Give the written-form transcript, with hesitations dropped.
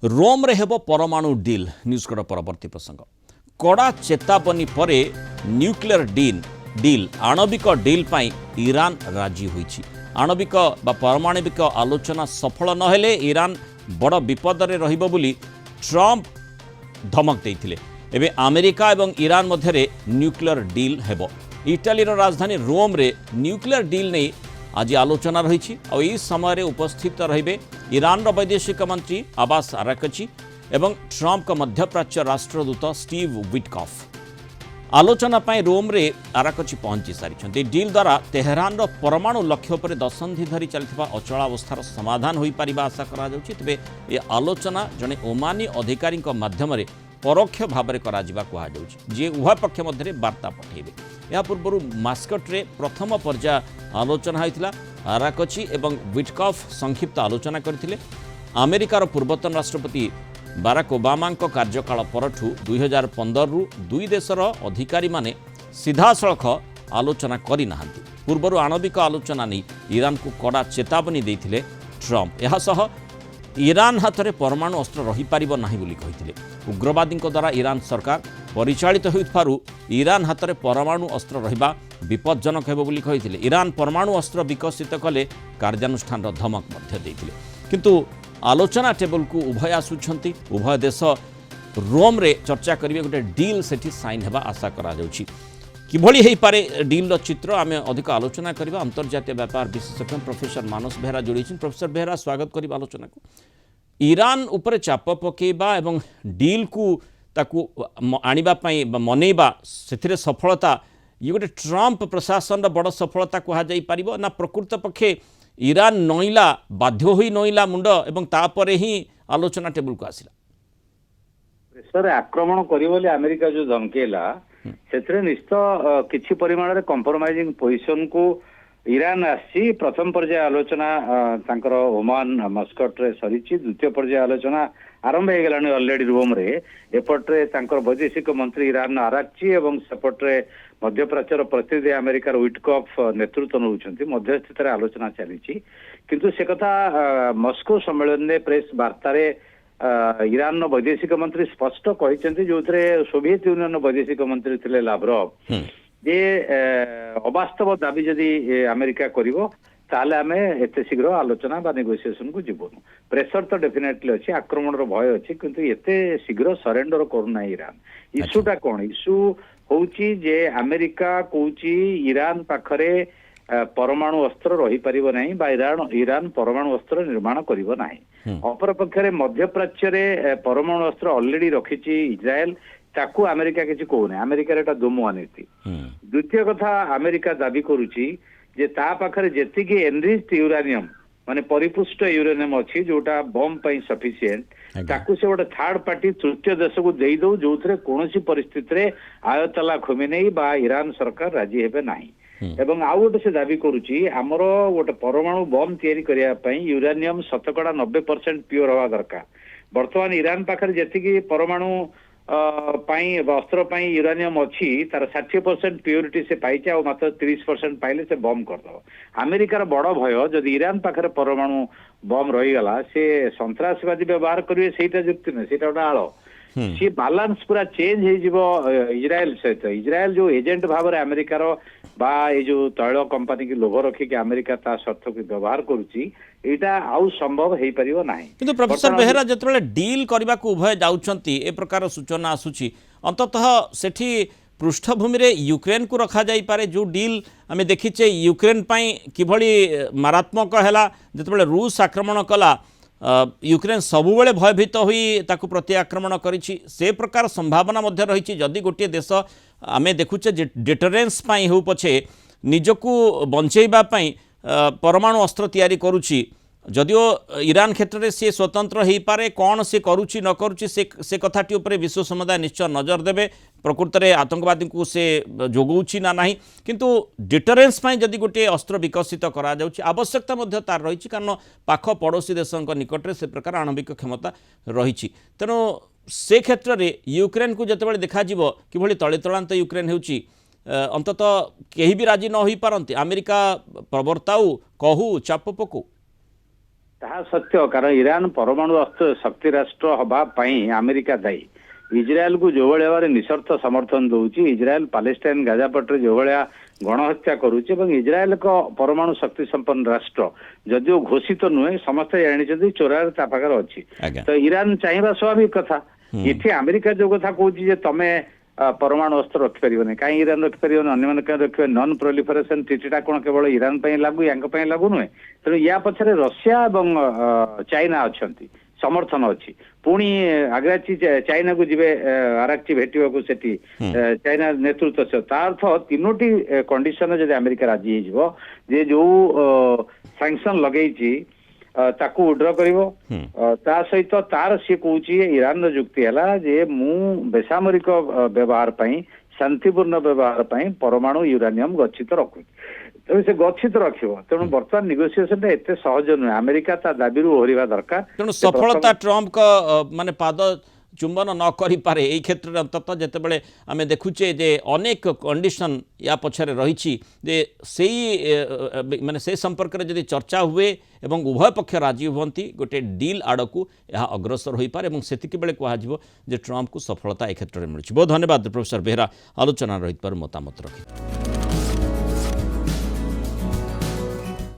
रोम रे हेबो परमाणु डील न्यूज़ परवर्ती प्रसंग कड़ा चेतावनी परे न्यूक्लियर डील आणविक डील पाई ईरान राजी होईछि। आणविक बा परमाणविक आलोचना सफल नहेले ईरान बड़ विपद रे रहिबो बोली ट्रम्प धमक देइथिले। एबे अमेरिका एवं ईरान मध्यरे न्यूक्लियर डील हेबो। इटालीर राजधानी रोम रे न्यूक्लियर डील नहीं आज आलोचना रही और इस समय उपस्थित रहिबे ईरान वैदेशिक मंत्री अब्बास अराक्ची एवं ट्रम्प मध्यप्राच्य राष्ट्रदूत स्टीव विटकॉफ। आलोचना पाई रोम रे अराक्ची पहुंची सारी। डील द्वारा तेहरान परमाणु लक्ष्य पर दशंधि धरी चलता अचलावस्थार समाधान हो पार आशा करा जाउछि। तेबे ये आलोचना जड़े ओमानी अधिकारी माध्यम परोक्ष भाव में जी उभय पक्ष मध्य वार्ता पठेबे। या पूर्व मास्कट्रे प्रथम पर्याय आलोचना होता। अराक्ची एवं विटकॉफ संक्षिप्त आलोचना करथिले। अमेरिकार पूर्वतन राष्ट्रपति बाराक ओबामा कार्यकाल परठू 2015 रु दुई देशर अधिकारी माने सीधासलख आलोचना करि नाहांती। पूर्व आणविक आलोचना नहीं ईरान को कड़ा चेतावनी देथिले ट्रम्प। यासह ईरान हाथ में परमाणु अस्त्र रही पारिबो नाही बोली कहिथिले। उग्रवादी द्वारा ईरान सरकार परिचालित होइथारु ईरान हाथ में परमाणु अस्त्र रहिबा विपज्जनक हेबो बोली कहिथिले। ईरान परमाणु अस्त्र विकसित कले कार्यानुष्ठान धमक मध्य देथिले। किंतु आलोचना टेबल को उभय आसुछंती। उभय देश रोम रे चर्चा करिवे गोटे डील सेठी साइन हेबा आशा करा जाउछि। किभଳି हेई पारे डील चित्र आम अधिक आलोचना करबा। अंतर्जातीय व्यापार विशेषज्ञ प्रोफेसर मानस बेहरा जोड़ी। प्रोफेसर बेहरा स्वागत करिबा आलोचना को। ईरान उपर चाप पकेबा एवं डील को ताकू आनिबा पई मनैबा सेथिरे सफलता ये गोटे ट्रम्प प्रशासन बड़ सफलता कहा जाई परिबो ना प्रकृत पक्षे ईरान नईला बाध्य होई नईला मुंड एवं तापरे ही आलोचना टेबल को आसिला। प्रेसर आक्रमण करिबोली अमेरिका जो धमकेला सेथरे निश्चित किछि परिमाण रे कंप्रोमाइजिंग पोजीशन को ईरान आसी। प्रथम पर्याय आलोचना तांकर ओमान मस्कट रे सरीची। द्वितीय पर्याय आलोचना आरंभ हो गलानी ऑलरेडी रोम रे। एपट्रे तांकर वैदेशिक मंत्री ईरान अराक्ची एवं सेपट्रे मध्यप्राच्यर प्रतिनिधि अमेरिकार विटकॉफ नेतृत्व नौछंती। मध्यस्थित आलोचना चली किंतु से कथा मस्को सम्मेलन में प्रेस वार्ता ईरान वैदेशिक मंत्री स्पष्ट कहते जो सोवियत यूनियन वैदेशिक मंत्री थे लाव्रोव जे अवास्तव दाबी जदि अमेरिका करिवो ताले आमे एते शीघ्र आलोचना बा नेगोशिएशन को जीवनु। प्रेशर तो डेफिनेटली अच्छी आक्रमण भय अच्छी किंतु एते शीघ्र सरेंडर करूना ईरान। इश्यूटा कौन इश्यू होउची जे अमेरिका कहूची ईरान पाखरे परमाणु अस्त्र रही पारिबो नाही बा ईरान परमाणु अस्त्र निर्माण करिवो नाही। अपर पक्षरे मध्यप्राच्य रे परमाणु अस्त्र ऑलरेडी रखिची इजराइल ताकू अमेरिका किछि कहूने। अमेरिकार एटा दोमुआ नीति। द्वितीय कथा अमेरिका दाबी करूची जे ता पाखरे जेतिकी एनरिच्ड यूरेनियम माने परिपुष्ट यूरेनियम अच्छी जोटा बम पई सफिशिएंट ताकू से गोटे थर्ड पार्टी तृतीय देश को दे दो जो कौन परिस्थिति रे आयतला खोमेनेई बा ईरान सरकार राजी हेबे नाही। एवं आउ गोटे से दाबी करुची आमर गोटे परमाणु बम तैयारी करिया पई यूरेनियम 90% प्योर हवा दरकार। वर्तमान ईरान पाखरे जेतिकी परमाणु अस्त्र यूरेनियम अच्छी तार 60% प्योरिटी से पाइचे और मात्र 30% पाइले से बम करदो। अमेरिकार बड़ भय जदि ईरान पाखरे परमाणु बम रहीगला से सन्त्रासवादी व्यवहार करेंगे सेटा जुक्ति नहीं सेटा गोटे आड़ सी बालांस पूरा चेंज हो इजराइल सहित। इजराइल जो एजेंट भाव में अमेरिकार बा ये जो तैल कंपनी की लोभ रखिक अमेरिका ता शर्त को व्यवहार करुची एटा आउ संभव हो पारिबो नाही। किंतु प्रोफेसर बेहरा जतबेले डील करबा को उभय जाउछंती ए प्रकार सूचना आसुची अंततः सेठी पृष्ठभूमि रे यूक्रेन को रखा जाई पारे। जो डील आमे देखिचे यूक्रेन पई किभली मारात्मक हैला जतबेले रूस आक्रमण कला यूक्रेन सबुबले भयभीत होई ताकू प्रति आक्रमण करिछि। से प्रकार संभावना मध्य रही जदि गोटे देश आमे देखुचे जे डेटरेंस पाई हो पछे निजकू बंचेबा पाई परमाणु अस्त्र तैयारी करुछि जदिओ ईरान क्षेत्र में सी स्वतंत्र हो पारे कौन से करुच्ची न करुच्ची से कथाटी उपरे विश्व समुदाय निश्चय नजर देवे प्रकृत में आतंकवादी को से जोगाउछि ना नहीं किंतु डिटरेंस पाई जदि गोटे अस्त्र विकसित करा जाउछि आवश्यकता मध्य तार रही कारण पाख पड़ोशी देशों निकट में से प्रकार आणविक क्षमता रही तेणु से क्षेत्र में यूक्रेन को जितेबाला देखा कि तले तलांत यूक्रेन होउछि अंततः कहीं भी राजी न हो पारती अमेरिका प्रवर्ताऊ कहू चाप पकू ତାହା ସତ୍ୟ, କାରଣ ଇରାନ ପରମାଣୁ ଅସ୍ତ୍ର ଶକ୍ତି ରାଷ୍ଟ୍ର ହବା ପାଇଁ ଆମେରିକା ଦାୟୀ। ଇସ୍ରାଏଲକୁ ଯୋଉଭଳି ଭାବରେ ନିଃସର୍ତ୍ତ ସମର୍ଥନ ଦଉଛି, ଇସ୍ରାଏଲ ପାଲେଷ୍ଟାଇନ ଗାଜାପଟରେ ଯୋଉଭଳିଆ ଗଣହତ୍ୟା କରୁଛି ଏବଂ ଇସ୍ରାଏଲ ଏକ ପରମାଣୁ ଶକ୍ତି ସମ୍ପନ୍ନ ରାଷ୍ଟ୍ର ଯଦିଓ ଘୋଷିତ ନୁହେଁ, ସମସ୍ତେ ଜାଣିଛନ୍ତି ଚୋରାରେ ତା ପାଖରେ ଅଛି। ଆଜ୍ଞା। ତ ଇରାନ ଚାହିଁବା ସ୍ୱାଭାବିକ କଥା। ଏଠି ଆମେରିକା ଯୋଉ କଥା କହୁଛି ଯେ ତମେ ପରମାଣୁ ଅସ୍ତ୍ର ରଖିପାରିବନି, କାହିଁ ଇରାନ ରଖିପାରିବନି, ଅନ୍ୟମାନେ କାହିଁ ରଖିବେ? ନନ୍ ପ୍ରୋଲିଫରେସନ ଟ୍ରିଟିଟା କଣ କେବଳ ଇରାନ ପାଇଁ ଲାଗୁ, ୟାଙ୍କ ପାଇଁ ଲାଗୁ ନୁହେଁ? ତେଣୁ ୟା ପଛରେ ରଷିଆ ଏବଂ ଚାଇନା ଅଛନ୍ତି, ସମର୍ଥନ ଅଛି। ପୁଣି ଆଗ୍ରାଚୀ ଚାଇନାକୁ ଯିବେ, ଆରାକଚି ଭେଟିବାକୁ ସେଠି ଚାଇନା ନେତୃତ୍ୱ। ତା ଅର୍ଥ ତିନୋଟି କଣ୍ଡିସନରେ ଯଦି ଆମେରିକା ରାଜି ହେଇଯିବ ଯେ ଯୋଉ ସାଙ୍କସନ ଲଗେଇଛି ତାକୁ ଉଡ୍ର କରିବ, ତା ସହିତ ତାର ସିଏ କହୁଛି ଇରାନର ଯୁକ୍ତି ହେଲା ଯେ ମୁଁ ବେସାମରିକ ବ୍ୟବହାର ପାଇଁ, ଶାନ୍ତିପୂର୍ଣ୍ଣ ବ୍ୟବହାର ପାଇଁ ପରମାଣୁ ୟୁରାନିୟମ ଗଚ୍ଛିତ ରଖୁଛି। ତେଣୁ ସେ ଗଚ୍ଛିତ ରଖିବ। ତେଣୁ ବର୍ତ୍ତମାନ ନେଗୋସିଏସନଟା ଏତେ ସହଜ ନୁହେଁ, ଆମେରିକା ତା ଦାବିରୁ ଓହରିବା ଦରକାର। ତେଣୁ ସଫଳତା ଟ୍ରମ୍ପଙ୍କ ମାନେ ପାଦ ଚୁମ୍ବନ ନ କରିପାରେ এই ক্ষেত্রে অন্তত যেতবে আমি দেখুছে যে অনেক কন্ডিশন ইয়া পছরে রয়েছে যে সেই মানে সেই সম্পর্কে যদি চর্চা হুয়ে এবং উভয় পক্ষ রাজি হুঁতি গোটে ডিল আড়কু অগ্রসর হয়ে পড়ে এবং সেতিকি বেলে কুহযিব যে ট্রম্পকু সফলতা এই ক্ষেত্রে মিলুଛି। বহুত ধন্যবাদ প্রফেসর বেহরা আলোচনা রহিতবার মতামত রখি।